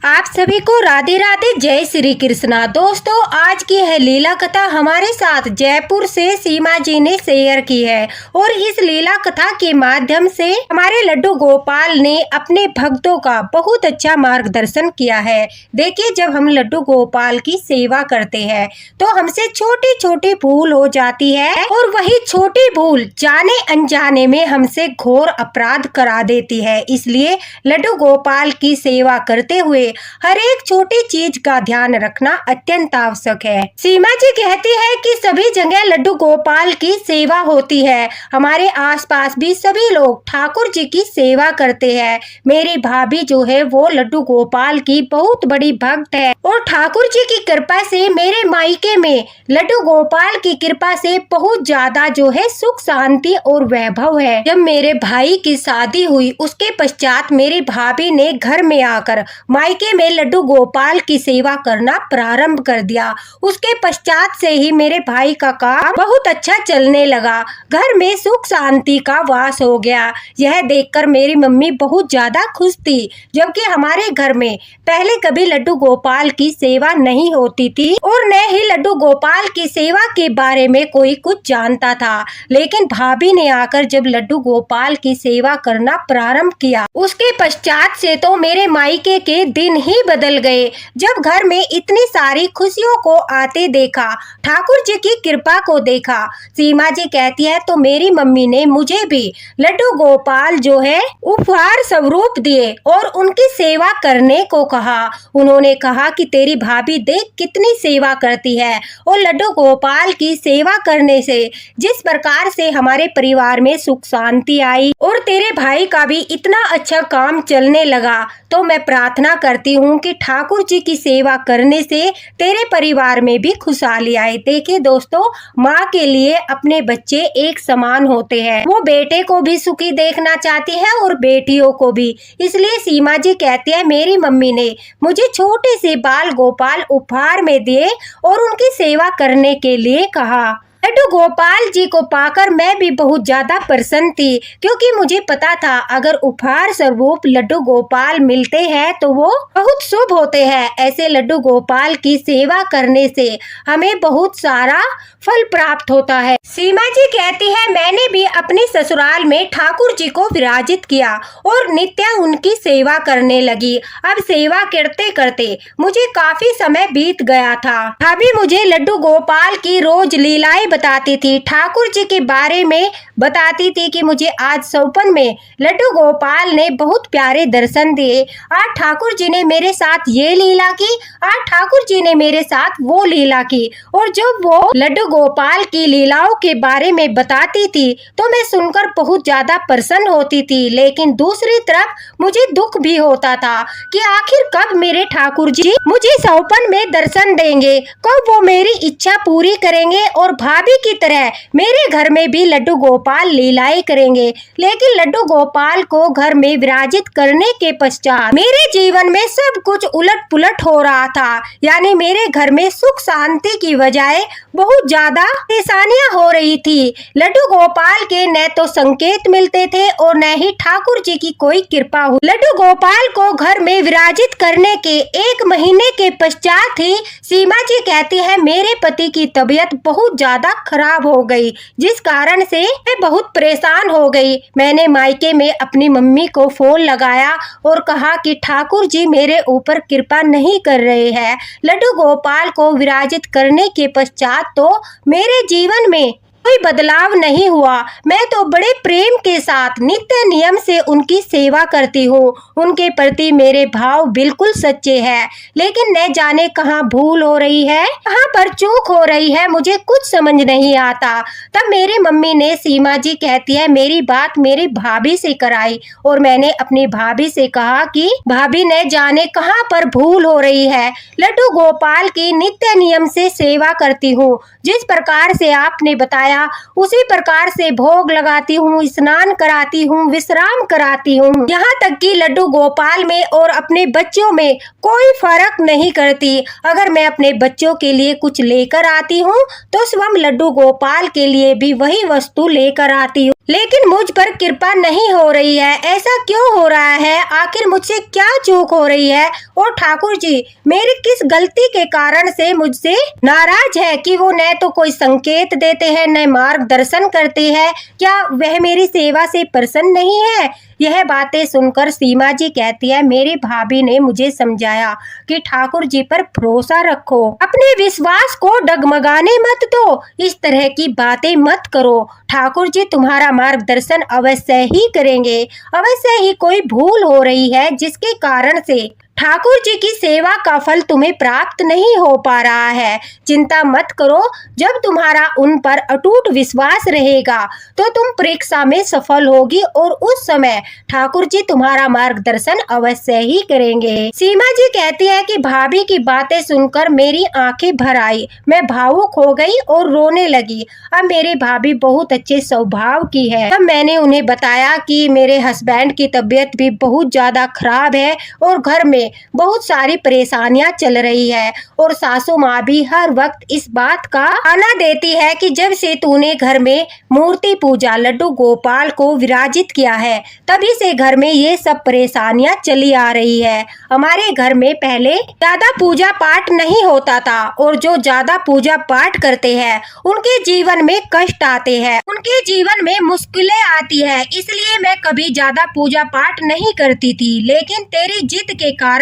आप सभी को राधे राधे, जय श्री कृष्णा। दोस्तों, आज की है लीला कथा हमारे साथ जयपुर से सीमा जी ने शेयर की है और इस लीला कथा के माध्यम से हमारे लड्डू गोपाल ने अपने भक्तों का बहुत अच्छा मार्गदर्शन किया है। देखिए, जब हम लड्डू गोपाल की सेवा करते हैं तो हमसे छोटी छोटी भूल हो जाती है और वही छोटी भूल जाने अनजाने में हमसे घोर अपराध करा देती है। इसलिए लड्डू गोपाल की सेवा करते हुए हर एक छोटी चीज का ध्यान रखना अत्यंत आवश्यक है। सीमा जी कहती है कि सभी जगह लड्डू गोपाल की सेवा होती है, हमारे आसपास भी सभी लोग ठाकुर जी की सेवा करते हैं। मेरी भाभी जो है वो लड्डू गोपाल की बहुत बड़ी भक्त है और ठाकुर जी की कृपा से मेरे मायके में लड्डू गोपाल की कृपा से बहुत ज्यादा जो है सुख शांति और वैभव है। जब मेरे भाई की शादी हुई उसके पश्चात मेरी भाभी ने घर में आकर मायके में लड्डू गोपाल की सेवा करना प्रारंभ कर दिया। उसके पश्चात से ही मेरे भाई का काम बहुत अच्छा चलने लगा, घर में सुख शांति का वास हो गया। यह देखकर मेरी मम्मी बहुत ज्यादा खुश थी, जबकि हमारे घर में पहले कभी लड्डू गोपाल की सेवा नहीं होती थी और न ही लड्डू गोपाल की सेवा के बारे में कोई कुछ जानता था। लेकिन भाभी ने आकर जब लड्डू गोपाल की सेवा करना प्रारंभ किया, उसके पश्चात से तो मेरे मायके के दिन ही बदल गए। जब घर में इतनी सारी खुशियों को आते देखा, ठाकुर जी की कृपा को देखा, सीमा जी कहती है तो मेरी मम्मी ने मुझे भी लड्डू गोपाल जो है उपहार स्वरूप दिए और उनकी सेवा करने को कहा। उन्होंने कहा कि तेरी भाभी देख कितनी सेवा करती है और लड्डू गोपाल की सेवा करने से जिस प्रकार से हमारे परिवार में सुख शांति आई और तेरे भाई का भी इतना अच्छा काम चलने लगा, तो मैं प्रार्थना करती हूँ कि ठाकुर जी की सेवा करने से तेरे परिवार में भी खुशहाली आए। देखिए दोस्तों, माँ के लिए अपने बच्चे एक समान होते हैं, वो बेटे को भी सुखी देखना चाहती है और बेटियों को भी। इसलिए सीमा जी कहती है मेरी मम्मी ने मुझे छोटे से बाल गोपाल उपहार में दिए और उनकी सेवा करने के लिए कहा। लड्डू गोपाल जी को पाकर मैं भी बहुत ज्यादा प्रसन्न थी, क्योंकि मुझे पता था अगर उपहार स्वरूप लड्डू गोपाल मिलते हैं तो वो बहुत शुभ होते हैं। ऐसे लड्डू गोपाल की सेवा करने से हमें बहुत सारा फल प्राप्त होता है। सीमा जी कहती है मैंने भी अपने ससुराल में ठाकुर जी को विराजित किया और नित्य उनकी सेवा करने लगी। अब सेवा करते करते मुझे काफी समय बीत गया था। भाभी मुझे लड्डू गोपाल की रोज लीलाएं बताती थी, ठाकुर जी के बारे में बताती थी कि मुझे आज सौपन में लड्डू गोपाल ने बहुत प्यारे दर्शन दिए, आज ठाकुर जी ने मेरे साथ ये लीला की, आज ठाकुर जी ने मेरे साथ वो लीला की। और जब वो लड्डू गोपाल की लीलाओं के बारे में बताती थी तो मैं सुनकर बहुत ज्यादा प्रसन्न होती थी, लेकिन दूसरी तरफ मुझे दुख भी होता था कि आखिर कब मेरे ठाकुर जी मुझे सौपन में दर्शन देंगे, कब वो मेरी इच्छा पूरी करेंगे और भाभी की तरह मेरे घर में भी लड्डू गोपाल लीलाएं करेंगे। लेकिन लड्डू गोपाल को घर में विराजित करने के पश्चात मेरे जीवन में सब कुछ उलट पुलट हो रहा था, यानी मेरे घर में सुख शांति की बजाय बहुत ज्यादा परेशानियां हो रही थी। लड्डू गोपाल के न तो संकेत मिलते थे और न ही ठाकुर जी की कोई कृपा हुई। लड्डू गोपाल को घर में विराजित करने के 1 महीने के पश्चात ही सीमा जी कहती है मेरे पति की तबीयत बहुत ज्यादा खराब हो गई, जिस कारण से मैं बहुत परेशान हो गई। मैंने मायके में अपनी मम्मी को फोन लगाया और कहा कि ठाकुर जी मेरे ऊपर कृपा नहीं कर रहे हैं। लड्डू गोपाल को विराजित करने के पश्चात तो मेरे जीवन में कोई बदलाव नहीं हुआ। मैं तो बड़े प्रेम के साथ नित्य नियम से उनकी सेवा करती हूँ, उनके प्रति मेरे भाव बिल्कुल सच्चे हैं, लेकिन न जाने कहाँ भूल हो रही है, कहाँ पर चूक हो रही है, मुझे कुछ समझ नहीं आता। तब मेरी मम्मी ने, सीमा जी कहती है, मेरी बात मेरी भाभी से कराई और मैंने अपनी भाभी से कहा कि भाभी न जाने कहाँ पर भूल हो रही है, लड्डू गोपाल की नित्य नियम से सेवा करती हूँ, जिस प्रकार से आपने बताया उसी प्रकार से भोग लगाती हूँ, स्नान कराती हूँ, विश्राम कराती हूँ, यहाँ तक कि लड्डू गोपाल में और अपने बच्चों में कोई फर्क नहीं करती। अगर मैं अपने बच्चों के लिए कुछ लेकर आती हूँ तो स्वयं लड्डू गोपाल के लिए भी वही वस्तु लेकर आती हूँ। लेकिन मुझ पर कृपा नहीं हो रही है। ऐसा क्यों हो रहा है? आखिर मुझसे क्या चूक हो रही है? और ठाकुर जी मेरी किस गलती के कारण से मुझसे नाराज है कि वो न तो कोई संकेत देते हैं न मार्गदर्शन करते हैं? क्या वह मेरी सेवा से प्रसन्न नहीं है? यह बातें सुनकर सीमा जी कहती है, मेरी भाभी ने मुझे समझाया कि ठाकुर जी पर भरोसा रखो, अपने विश्वास को डगमगाने मत दो, इस तरह की बातें मत करो। ठाकुर जी तुम्हारा मार्गदर्शन अवश्य ही करेंगे। अवश्य ही कोई भूल हो रही है जिसके कारण से ठाकुर जी की सेवा का फल तुम्हें प्राप्त नहीं हो पा रहा है। चिंता मत करो, जब तुम्हारा उन पर अटूट विश्वास रहेगा तो तुम परीक्षा में सफल होगी और उस समय ठाकुर जी तुम्हारा मार्गदर्शन अवश्य ही करेंगे। सीमा जी कहती है कि भाभी की बातें सुनकर मेरी आंखें भर आई, मैं भावुक हो गई और रोने लगी। अब मेरी भाभी बहुत अच्छे स्वभाव की है। तब मैंने उन्हें बताया कि मेरे हस्बैंड की तबीयत भी बहुत ज्यादा खराब है और घर में बहुत सारी परेशानियां चल रही है और सासू माँ भी हर वक्त इस बात का आना देती है कि जब से तूने घर में मूर्ति पूजा लड्डू गोपाल को विराजित किया है तभी से घर में ये सब परेशानियां चली आ रही है। हमारे घर में पहले ज्यादा पूजा पाठ नहीं होता था और जो ज्यादा पूजा पाठ करते हैं उनके जीवन में कष्ट आते हैं, उनके जीवन में मुश्किलें आती है, इसलिए मैं कभी ज्यादा पूजा पाठ नहीं करती थी। लेकिन तेरी जिद के कारण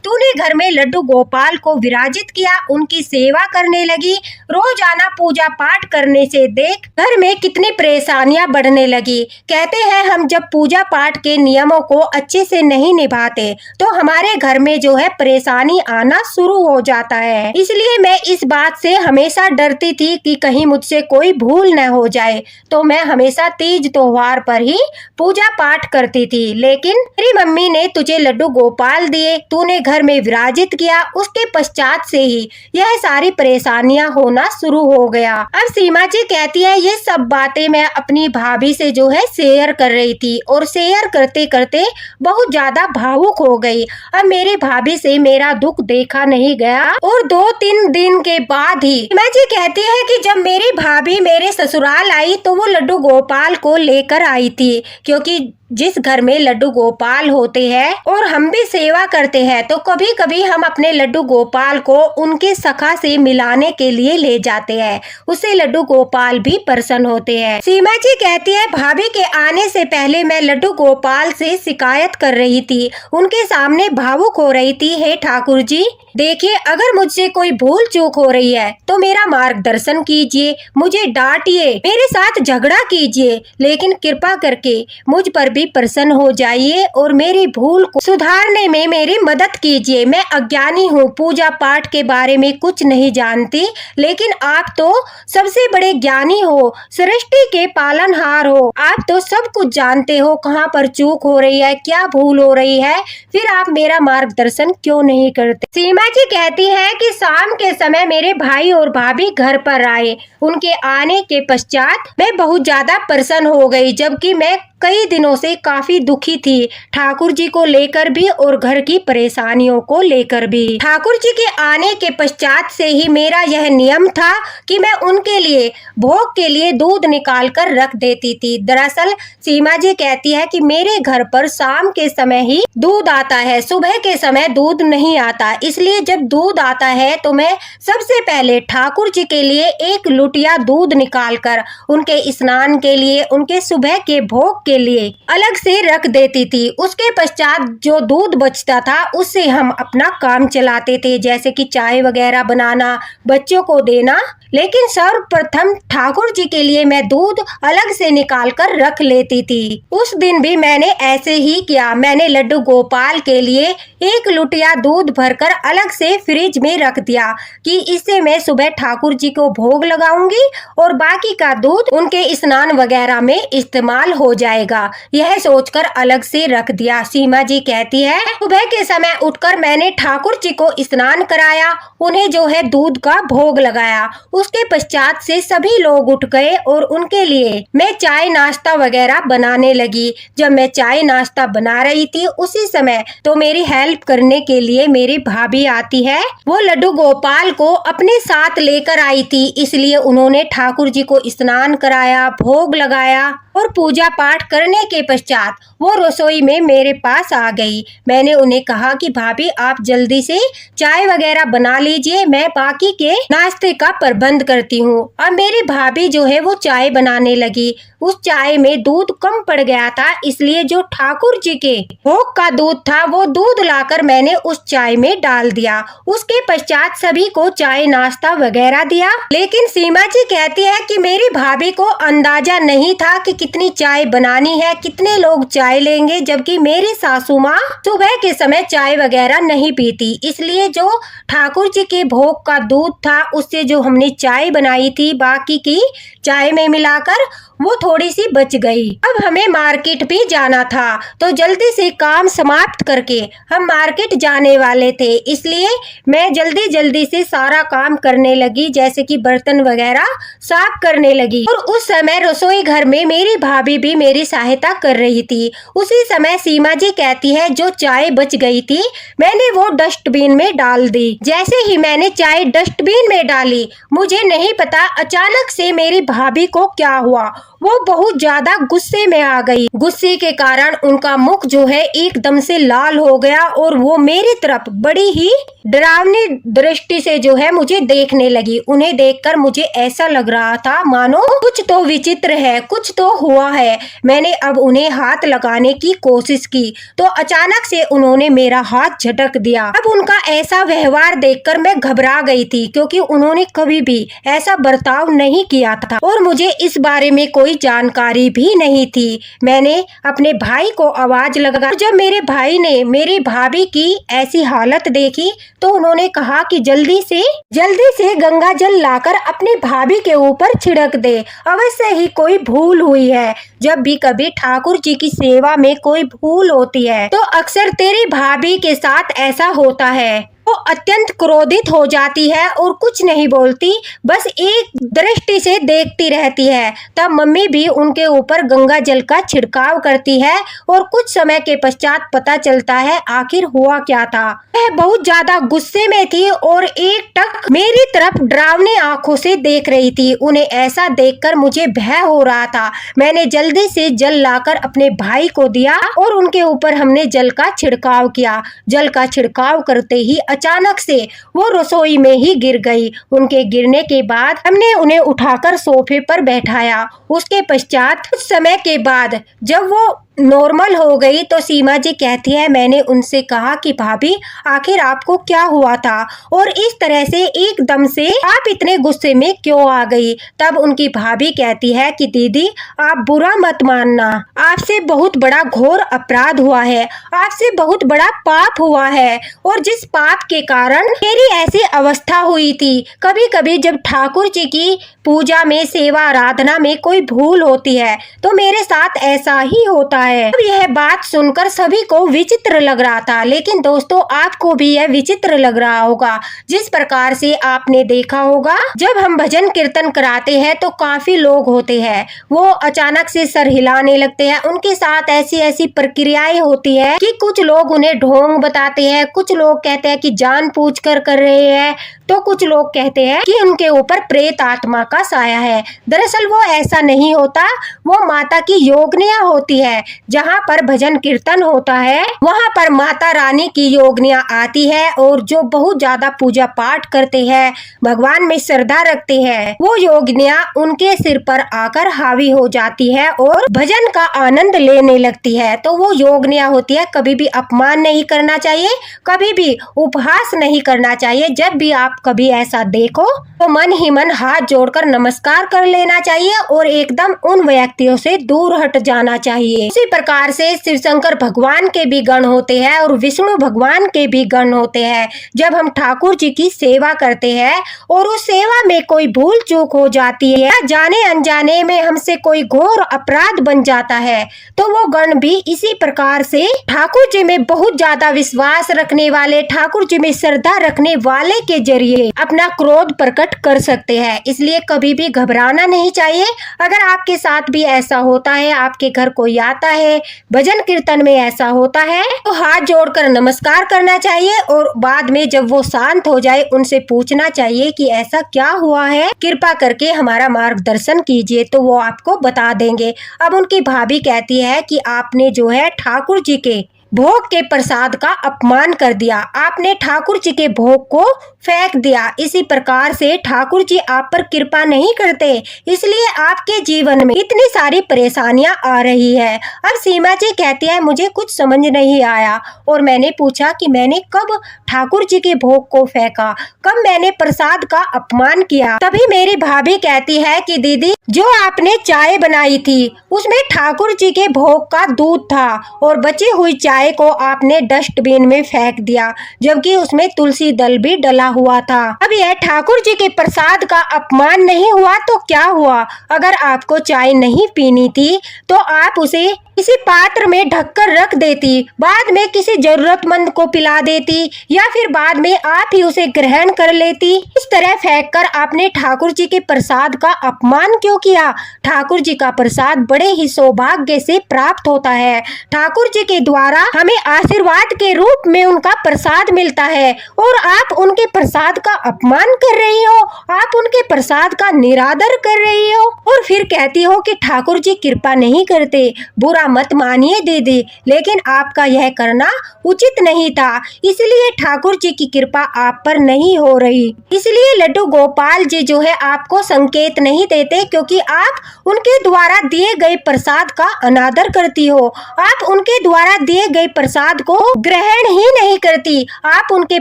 तूने घर में लड्डू गोपाल को विराजित किया, उनकी सेवा करने लगी। रोजाना पूजा पाठ करने से देख घर में कितनी परेशानियां बढ़ने लगी। कहते हैं हम जब पूजा पाठ के नियमों को अच्छे से नहीं निभाते तो हमारे घर में जो है परेशानी आना शुरू हो जाता है। इसलिए मैं इस बात से हमेशा डरती थी कि कहीं मुझसे कोई भूल न हो जाए, तो मैं हमेशा तीज त्योहार पर ही पूजा पाठ करती थी। लेकिन मेरी मम्मी ने तुझे लड्डू गोपाल दिए, तूने घर में विराजित किया, उसके पश्चात से ही यह सारी परेशानियां होना शुरू हो गया। अब सीमा जी कहती है ये सब बातें मैं अपनी भाभी से जो है शेयर कर रही थी और शेयर करते करते बहुत ज्यादा भावुक हो गई। अब मेरी भाभी से मेरा दुख देखा नहीं गया और 2-3 दिन के बाद ही सीमा जी कहती है कि जब मेरी भाभी मेरे ससुराल आई तो वो लड्डू गोपाल को लेकर आई थी, क्योंकि जिस घर में लड्डू गोपाल होते हैं और हम भी सेवा करते हैं तो कभी कभी हम अपने लड्डू गोपाल को उनके सखा से मिलाने के लिए ले जाते हैं, उससे लड्डू गोपाल भी प्रसन्न होते हैं। सीमा जी कहती है भाभी के आने से पहले मैं लड्डू गोपाल से शिकायत कर रही थी, उनके सामने भावुक हो रही थी। हे ठाकुर जी देखिए, अगर मुझसे कोई भूल चूक हो रही है तो मेरा मार्गदर्शन कीजिए, मुझे डांटिए, मेरे साथ झगड़ा कीजिए, लेकिन कृपा करके मुझ पर भी प्रसन्न हो जाइए और मेरी भूल को सुधारने में मेरी मदद कीजिए। मैं अज्ञानी हूँ, पूजा पाठ के बारे में कुछ नहीं जानती, लेकिन आप तो सबसे बड़े ज्ञानी हो, सृष्टि के पालनहार हो, आप तो सब कुछ जानते हो कहाँ पर चूक हो रही है, क्या भूल हो रही है, फिर आप मेरा मार्गदर्शन क्यों नहीं करते। सीमा जी कहती है कि शाम के समय मेरे भाई और भाभी घर पर आए, उनके आने के पश्चात मैं बहुत ज्यादा प्रसन्न हो गई, जबकि मैं कई दिनों से काफी दुखी थी, ठाकुर जी को लेकर भी और घर की परेशानियों को लेकर भी। ठाकुर जी के आने के पश्चात से ही मेरा यह नियम था कि मैं उनके लिए भोग के लिए दूध निकाल कर रख देती थी। दरअसल सीमा जी कहती है कि मेरे घर पर शाम के समय ही दूध आता है, सुबह के समय दूध नहीं आता, इसलिए जब दूध आता है तो मैं सबसे पहले ठाकुर जी के लिए 1 लुटिया दूध निकाल कर उनके स्नान के लिए, उनके सुबह के भोग के लिए अलग से रख देती थी। उसके पश्चात जो दूध बचता था उससे हम अपना काम चलाते थे, जैसे कि चाय वगैरह बनाना, बच्चों को देना। लेकिन सर्वप्रथम ठाकुर जी के लिए मैं दूध अलग से निकाल कर रख लेती थी। उस दिन भी मैंने ऐसे ही किया, मैंने लड्डू गोपाल के लिए 1 लुटिया दूध भरकर अलग से फ्रिज में रख दिया कि इससे मैं सुबह ठाकुर जी को भोग लगाऊंगी और बाकी का दूध उनके स्नान वगैरह में इस्तेमाल हो जाएगा, यह सोचकर अलग से रख दिया। सीमा जी कहती है सुबह के समय उठकर मैंने ठाकुर जी को स्नान कराया, उन्हें जो है दूध का भोग लगाया। उसके पश्चात से सभी लोग उठ गए और उनके लिए मैं चाय नाश्ता वगैरह बनाने लगी। जब मैं चाय नाश्ता बना रही थी उसी समय तो मेरी हेल्प करने के लिए मेरी भाभी आती है। वो लड्डू गोपाल को अपने साथ लेकर आई थी, इसलिए उन्होंने ठाकुर जी को स्नान कराया, भोग लगाया और पूजा पाठ करने के पश्चात वो रसोई में मेरे पास आ गई। मैंने उन्हें कहा कि भाभी आप जल्दी से चाय वगैरह बना लीजिए, मैं बाकी के नाश्ते का प्रबंध करती हूँ। अब मेरी भाभी जो है वो चाय बनाने लगी। उस चाय में दूध कम पड़ गया था, इसलिए जो ठाकुर जी के भोग का दूध था वो दूध लाकर मैंने उस चाय में डाल दिया। उसके पश्चात सभी को चाय नाश्ता वगैरह दिया। लेकिन सीमा जी कहती है कि मेरी भाभी को अंदाजा नहीं था कि कितनी चाय बनानी है, कितने लोग चाय लेंगे, जबकि मेरी सासू माँ सुबह के समय चाय वगैरह नहीं पीती, इसलिए जो ठाकुर जी के भोग का दूध था उससे जो हमने चाय बनाई थी बाकी की चाय में मिलाकर वो थोड़ी सी बच गई। अब हमें मार्केट भी जाना था, तो जल्दी से काम समाप्त करके हम मार्केट जाने वाले थे, इसलिए मैं जल्दी से सारा काम करने लगी, जैसे कि बर्तन वगैरह साफ करने लगी। और उस समय रसोई घर में मेरी भाभी भी मेरी सहायता कर रही थी। उसी समय सीमा जी कहती है जो चाय बच गई थी मैंने वो डस्टबिन में डाल दी। जैसे ही मैंने चाय डस्टबिन में डाली, मुझे नहीं पता अचानक से मेरी भाभी को क्या हुआ, वो बहुत ज्यादा गुस्से में आ गई। गुस्से के कारण उनका मुख जो है एकदम से लाल हो गया और वो मेरी तरफ बड़ी ही डरावनी दृष्टि से जो है मुझे देखने लगी। उन्हें देखकर मुझे ऐसा लग रहा था मानो कुछ तो विचित्र है, कुछ तो हुआ है। मैंने अब उन्हें हाथ लगाने की कोशिश की तो अचानक से उन्होंने मेरा हाथ झटक दिया। अब उनका ऐसा व्यवहार देखकर मैं घबरा गई थी, क्योंकि उन्होंने कभी भी ऐसा बर्ताव नहीं किया था और मुझे इस बारे में कोई जानकारी भी नहीं थी। मैंने अपने भाई को आवाज लगा। जब मेरे भाई ने मेरी भाभी की ऐसी हालत देखी तो उन्होंने कहा कि जल्दी से गंगा जल लाकर अपनी भाभी के ऊपर छिड़क दे, अवश्य ही कोई भूल हुई है। जब भी कभी ठाकुर जी की सेवा में कोई भूल होती है तो अक्सर तेरी भाभी के साथ ऐसा होता है। वो अत्यंत क्रोधित हो जाती है और कुछ नहीं बोलती, बस एक दृष्टि से देखती रहती है। तब मम्मी भी उनके ऊपर गंगा जल का छिड़काव करती है और कुछ समय के पश्चात पता चलता है आखिर हुआ क्या था। वह बहुत ज्यादा गुस्से में थी और एक टक मेरी तरफ डरावनी आंखों से देख रही थी। उन्हें ऐसा देखकर मुझे भय हो रहा था। मैंने जल्दी से जल लाकर अपने भाई को दिया और उनके ऊपर हमने जल का छिड़काव किया। जल का छिड़काव करते ही अचानक से वो रसोई में ही गिर गई। उनके गिरने के बाद हमने उन्हें उठाकर सोफे पर बैठाया। उसके पश्चात कुछ समय के बाद जब वो नॉर्मल हो गई तो सीमा जी कहती है मैंने उनसे कहा कि भाभी आखिर आपको क्या हुआ था और इस तरह से एकदम से आप इतने गुस्से में क्यों आ गई। तब उनकी भाभी कहती है कि दीदी आप बुरा मत मानना, आपसे बहुत बड़ा घोर अपराध हुआ है, आपसे बहुत बड़ा पाप हुआ है और जिस पाप के कारण मेरी ऐसी अवस्था हुई थी। कभी कभी जब ठाकुर जी की पूजा में सेवा आराधना में कोई भूल होती है तो मेरे साथ ऐसा ही होता है। अब यह बात सुनकर सभी को विचित्र लग रहा था, लेकिन दोस्तों आपको भी यह विचित्र लग रहा होगा। जिस प्रकार से आपने देखा होगा जब हम भजन कीर्तन कराते हैं तो काफी लोग होते हैं, वो अचानक से सर हिलाने लगते हैं। उनके साथ ऐसी ऐसी प्रक्रियाएं होती है कि कुछ लोग उन्हें ढोंग बताते हैं, कुछ लोग कहते हैं कि जानबूझकर कर रहे हैं, तो कुछ लोग कहते हैं कि उनके ऊपर प्रेत आत्मा का साया है। दरअसल वो ऐसा नहीं होता, वो माता की योगनिया होती है। जहाँ पर भजन कीर्तन होता है वहाँ पर माता रानी की योगनिया आती है और जो बहुत ज्यादा पूजा पाठ करते हैं, भगवान में श्रद्धा रखते हैं, वो योगनिया उनके सिर पर आकर हावी हो जाती है और भजन का आनंद लेने लगती है। तो वो योगनिया होती है। कभी भी अपमान नहीं करना चाहिए, कभी भी उपहास नहीं करना चाहिए। जब भी आप कभी ऐसा देखो तो मन ही मन हाथ जोड़कर नमस्कार कर लेना चाहिए और एकदम उन व्यक्तियों से दूर हट जाना चाहिए। इसी प्रकार से शिव शंकर भगवान के भी गण होते हैं और विष्णु भगवान के भी गण होते हैं। जब हम ठाकुर जी की सेवा करते हैं और उस सेवा में कोई भूल चूक हो जाती है, जाने अनजाने में हमसे कोई घोर अपराध बन जाता है, तो वो गण भी इसी प्रकार से ठाकुर जी में बहुत ज्यादा विश्वास रखने वाले, ठाकुर जी में श्रद्धा रखने वाले के जरिए जरिए अपना क्रोध प्रकट कर सकते हैं, इसलिए कभी भी घबराना नहीं चाहिए। अगर आपके साथ भी ऐसा होता है, आपके घर कोई आता है, भजन कीर्तन में ऐसा होता है, तो हाथ जोड़कर नमस्कार करना चाहिए और बाद में जब वो शांत हो जाए उनसे पूछना चाहिए कि ऐसा क्या हुआ है, कृपा करके हमारा मार्गदर्शन कीजिए, तो वो आपको बता देंगे। अब उनकी भाभी कहती है कि आपने जो है ठाकुर जी के भोग के प्रसाद का अपमान कर दिया, आपने ठाकुर जी के भोग को फेंक दिया। इसी प्रकार से ठाकुर जी आप पर कृपा नहीं करते, इसलिए आपके जीवन में इतनी सारी परेशानियां आ रही है। अब सीमा जी कहती है मुझे कुछ समझ नहीं आया और मैंने पूछा कि मैंने कब ठाकुर जी के भोग को फेंका, कब मैंने प्रसाद का अपमान किया। तभी मेरी भाभी कहती है कि दीदी जो आपने चाय बनाई थी उसमें ठाकुर जी के भोग का दूध था और बची हुई चाय को आपने डस्टबिन में फेंक दिया, जबकि उसमें तुलसी दल भी डला हुआ था। अब यह ठाकुर जी के प्रसाद का अपमान नहीं हुआ तो क्या हुआ? अगर आपको चाय नहीं पीनी थी तो आप उसे किसी पात्र में ढककर रख देती, बाद में किसी जरूरतमंद को पिला देती या फिर बाद में आप ही उसे ग्रहण कर लेती। इस तरह फेंककर आपने ठाकुर जी के प्रसाद का अपमान क्यों किया? ठाकुर जी का प्रसाद बड़े ही सौभाग्य से प्राप्त होता है। ठाकुर जी के द्वारा हमें आशीर्वाद के रूप में उनका प्रसाद मिलता है और आप उनके प्रसाद का अपमान कर रही हो, आप उनके प्रसाद का निरादर कर रही हो और फिर कहती हो कि ठाकुर जी कृपा नहीं करते। बुरा मत मानिए दीदी, लेकिन आपका यह करना उचित नहीं था, इसलिए ठाकुर जी की कृपा आप पर नहीं हो रही। इसलिए लड्डू गोपाल जी जो है आपको संकेत नहीं देते, क्योंकि आप उनके द्वारा दिए गए प्रसाद का अनादर करती हो, आप उनके द्वारा दिए गए प्रसाद को ग्रहण ही नहीं करती। आप उनके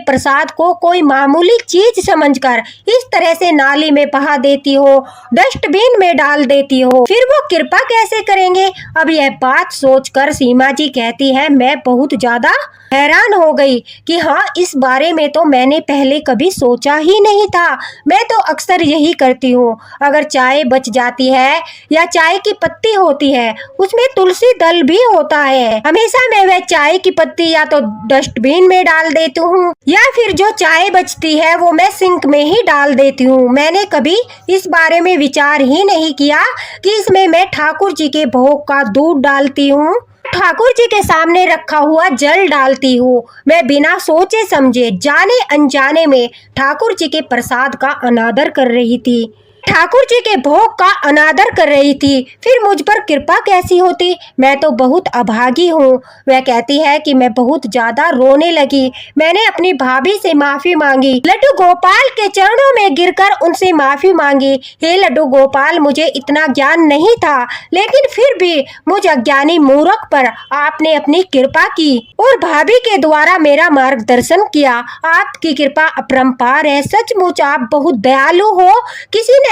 प्रसाद को कोई मामूली चीज समझकर इस तरह से नाली में बहा देती हो, डस्टबिन में डाल देती हो, फिर वो कृपा कैसे करेंगे? अब यह बात सोचकर सीमा जी कहती है मैं बहुत ज्यादा हैरान हो गई कि हाँ, इस बारे में तो मैंने पहले कभी सोचा ही नहीं था। मैं तो अक्सर यही करती हूँ, अगर चाय बच जाती है या चाय की पत्ती होती है उसमें तुलसी दल भी होता है, हमेशा मैं वह चाय की पत्ती या तो डस्टबिन में डाल देती हूँ या फिर जो चाय बचती है वो मैं सिंक में ही डाल देती हूँ। मैंने कभी इस बारे में विचार ही नहीं किया कि इसमें मैं ठाकुर जी के भोग का दूध डालती हूँ, ठाकुर जी के सामने रखा हुआ जल डालती हूँ। मैं बिना सोचे समझे जाने अनजाने में ठाकुर जी के प्रसाद का अनादर कर रही थी, ठाकुर जी के भोग का अनादर कर रही थी, फिर मुझ पर कृपा कैसी होती? मैं तो बहुत अभागी हूँ। वह कहती है कि मैं बहुत ज्यादा रोने लगी। मैंने अपनी भाभी से माफी मांगी, लड्डू गोपाल के चरणों में गिरकर उनसे माफी मांगी। हे लड्डू गोपाल, मुझे इतना ज्ञान नहीं था, लेकिन फिर भी मुझ अज्ञानी मूर्ख पर आपने अपनी कृपा की और भाभी के द्वारा मेरा मार्गदर्शन किया। आपकी कृपा अपरंपार है, सचमुच आप बहुत दयालु हो।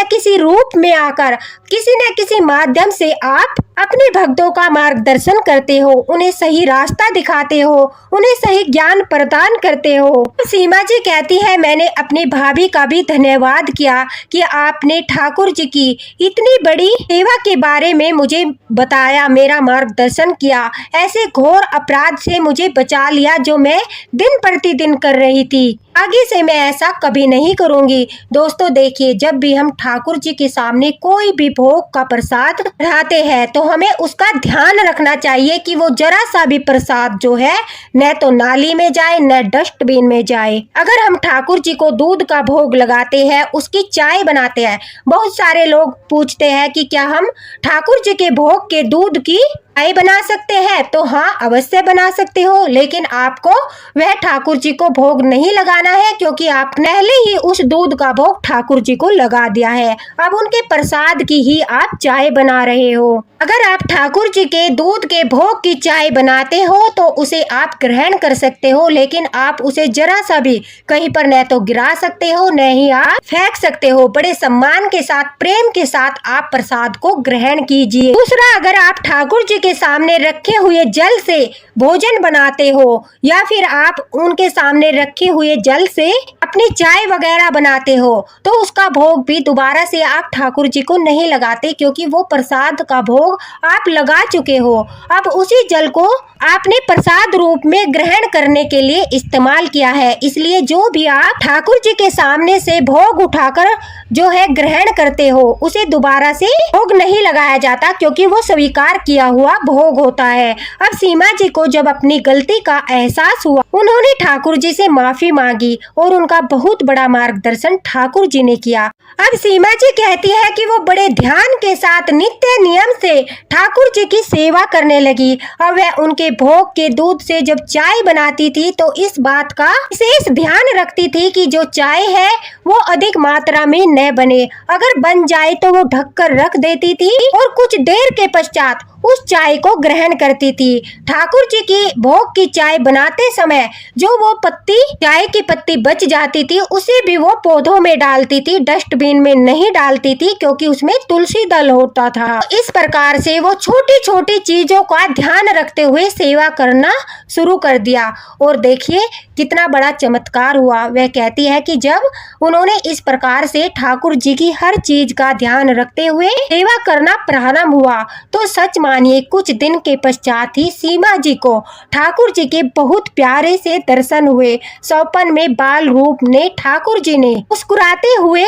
किसी रूप में आकर किसी न किसी माध्यम से आप अपने भक्तों का मार्गदर्शन करते हो, उन्हें सही रास्ता दिखाते हो, उन्हें सही ज्ञान प्रदान करते हो। सीमा जी कहती है मैंने अपनी भाभी का भी धन्यवाद किया कि आपने ठाकुर जी की इतनी बड़ी सेवा के बारे में मुझे बताया, मेरा मार्गदर्शन किया, ऐसे घोर अपराध से मुझे बचा लिया जो मैं दिन प्रतिदिन कर रही थी। आगे से मैं ऐसा कभी नहीं करूंगी। दोस्तों देखिए, जब भी हम ठाकुर जी के सामने कोई भी भोग का प्रसाद चढ़ाते हैं तो हमें उसका ध्यान रखना चाहिए कि वो जरा सा भी प्रसाद जो है न तो नाली में जाए न डस्टबिन में जाए। अगर हम ठाकुर जी को दूध का भोग लगाते हैं, उसकी चाय बनाते हैं, बहुत सारे लोग पूछते हैं कि क्या हम ठाकुर जी के भोग के दूध की चाय बना सकते हैं? तो हाँ, अवश्य बना सकते हो, लेकिन आपको वह ठाकुर जी को भोग नहीं लगाना है, क्योंकि आप पहले ही उस दूध का भोग ठाकुर जी को लगा दिया है। अब उनके प्रसाद की ही आप चाय बना रहे हो। अगर आप ठाकुर जी के दूध के भोग की चाय बनाते हो तो उसे आप ग्रहण कर सकते हो, लेकिन आप उसे जरा सा भी कहीं पर न तो गिरा सकते हो न ही आप फेंक सकते हो। बड़े सम्मान के साथ, प्रेम के साथ आप प्रसाद को ग्रहण कीजिए। दूसरा, अगर आप ठाकुर जी के उनके सामने रखे हुए जल से भोजन बनाते हो या फिर आप उनके सामने रखे हुए जल से अपनी चाय वगैरह बनाते हो तो उसका भोग भी दोबारा से आप ठाकुर जी को नहीं लगाते, क्योंकि वो प्रसाद का भोग आप लगा चुके हो। अब उसी जल को आपने प्रसाद रूप में ग्रहण करने के लिए इस्तेमाल किया है, इसलिए जो भी आप ठाकुर जी के सामने से भोग उठाकर जो है ग्रहण करते हो उसे दोबारा से भोग नहीं लगाया जाता, क्योंकि वो स्वीकार किया हुआ भोग होता है। अब सीमा जी को जब अपनी गलती का एहसास हुआ, उन्होंने ठाकुर जी से माफी मांगी और उनका बहुत बड़ा मार्गदर्शन ठाकुर जी ने किया। अब सीमा जी कहती है कि वो बड़े ध्यान के साथ नित्य नियम से ठाकुर जी की सेवा करने लगी। अब वह उनके भोग के दूध से जब चाय बनाती थी तो इस बात का विशेष ध्यान रखती थी कि जो चाय है वो अधिक मात्रा में न बने, अगर बन जाए तो वो ढककर रख देती थी और कुछ देर के पश्चात उस चाय को ग्रहण करती थी। ठाकुर जी की भोग की चाय बनाते समय जो वो पत्ती चाय की पत्ती बच जाती थी उसे भी वो पौधों में डालती थी, डस्टबिन में नहीं डालती थी, क्योंकि उसमें तुलसी दल होता था। इस प्रकार से वो छोटी छोटी चीजों का ध्यान रखते हुए सेवा करना शुरू कर दिया और देखिए कितना बड़ा चमत्कार हुआ। वह कहती है कि जब उन्होंने इस प्रकार से ठाकुर जी की हर चीज का ध्यान रखते हुए सेवा करना प्रारंभ हुआ तो सच मानिए कुछ दिन के पश्चात ही सीमा जी को ठाकुर जी के बहुत प्यारे से दर्शन हुए। सौपन में बाल रूप ने ठाकुर जी ने मुस्कुराते हुए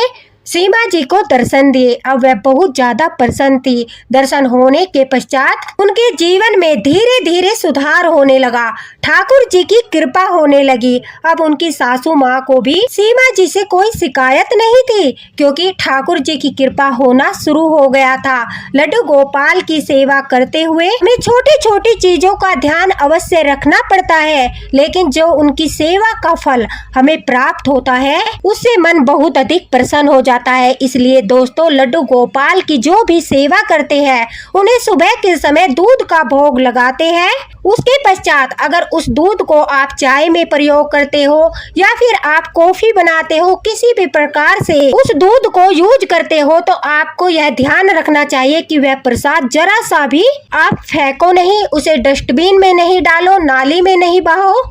सीमा जी को दर्शन दिए। अब वह बहुत ज्यादा प्रसन्न थी। दर्शन होने के पश्चात उनके जीवन में धीरे धीरे सुधार होने लगा, ठाकुर जी की कृपा होने लगी। अब उनकी सासू माँ को भी सीमा जी से कोई शिकायत नहीं थी, क्योंकि ठाकुर जी की कृपा होना शुरू हो गया था। लड्डू गोपाल की सेवा करते हुए हमें छोटी छोटी चीजों का ध्यान अवश्य रखना पड़ता है, लेकिन जो उनकी सेवा का फल हमें प्राप्त होता है उससे मन बहुत अधिक प्रसन्न हो जाता है। इसलिए दोस्तों लड्डू गोपाल की जो भी सेवा करते हैं उन्हें सुबह के समय दूध का भोग लगाते हैं। उसके पश्चात अगर उस दूध को आप चाय में प्रयोग करते हो या फिर आप कॉफी बनाते हो, किसी भी प्रकार से उस दूध को यूज करते हो तो आपको यह ध्यान रखना चाहिए कि वह प्रसाद जरा सा भी आप फेंको नहीं, उसे डस्टबिन में नहीं डालो, नाली में नहीं बहाओ।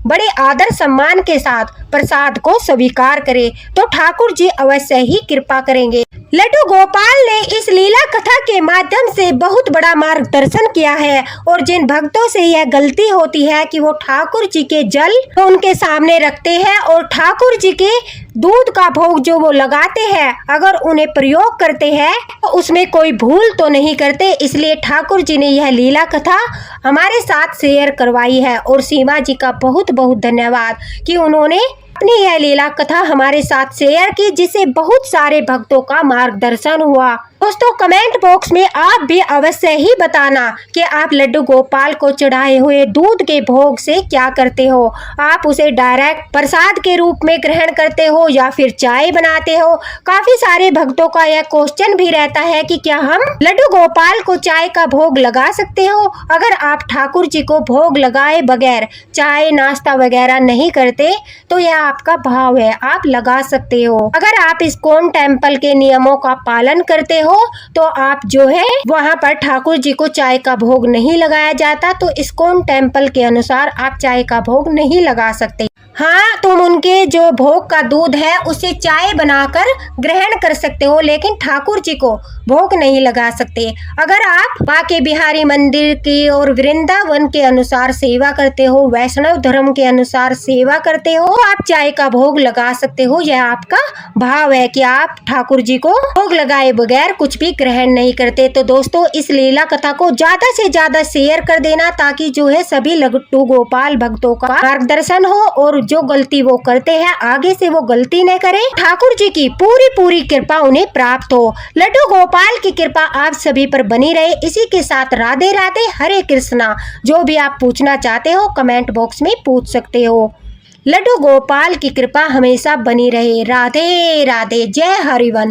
बड़े आदर सम्मान के साथ प्रसाद को स्वीकार करें तो ठाकुर जी अवश्य ही कृपा करेंगे। लड्डू गोपाल ने इस लीला कथा के माध्यम से बहुत बड़ा मार्गदर्शन किया है और जिन भक्तों से यह गलती होती है कि वो ठाकुर जी के जल तो उनके सामने रखते हैं और ठाकुर जी के दूध का भोग जो वो लगाते हैं अगर उन्हें प्रयोग करते हैं तो उसमें कोई भूल तो नहीं करते। इसलिए ठाकुर जी ने यह लीला कथा हमारे साथ शेयर करवाई है और सीमा जी का बहुत बहुत धन्यवाद कि उन्होंने अपनी यह लीला कथा हमारे साथ शेयर की, जिससे बहुत सारे भक्तों का मार्गदर्शन हुआ। दोस्तों कमेंट बॉक्स में आप भी अवश्य ही बताना कि आप लड्डू गोपाल को चढ़ाए हुए दूध के भोग से क्या करते हो। आप उसे डायरेक्ट प्रसाद के रूप में ग्रहण करते हो या फिर चाय बनाते हो। काफी सारे भक्तों का यह क्वेश्चन भी रहता है कि क्या हम लड्डू गोपाल को चाय का भोग लगा सकते हो। अगर आप ठाकुर जी को भोग लगाए बगैर चाय नाश्ता वगैरह नहीं करते तो यह आपका भाव है, आप लगा सकते हो। अगर आप इस्कॉन टेम्पल के नियमों का पालन करते हो तो आप जो है वहाँ पर ठाकुर जी को चाय का भोग नहीं लगाया जाता, तो इस्कॉन टेम्पल के अनुसार आप चाय का भोग नहीं लगा सकते। हाँ, तुम उनके जो भोग का दूध है उसे चाय बनाकर ग्रहण कर सकते हो, लेकिन ठाकुर जी को भोग नहीं लगा सकते। अगर आप बांके बिहारी मंदिर की और वृंदावन के अनुसार सेवा करते हो, वैष्णव धर्म के अनुसार सेवा करते हो, आप चाय का भोग लगा सकते हो। यह आपका भाव है कि आप ठाकुर जी को भोग लगाए बगैर कुछ भी ग्रहण नहीं करते। तो दोस्तों इस लीला कथा को ज्यादा से ज्यादा शेयर कर देना ताकि जो है सभी लड्डू गोपाल भक्तों का मार्गदर्शन हो और जो गलती वो करते हैं आगे से वो गलती न करें। ठाकुर जी की पूरी पूरी कृपा उन्हें प्राप्त हो। लड्डू गोपाल की कृपा आप सभी पर बनी रहे। इसी के साथ राधे राधे, हरे कृष्णा। जो भी आप पूछना चाहते हो कमेंट बॉक्स में पूछ सकते हो। लड्डू गोपाल की कृपा हमेशा बनी रहे। राधे राधे, जय हरिवंश।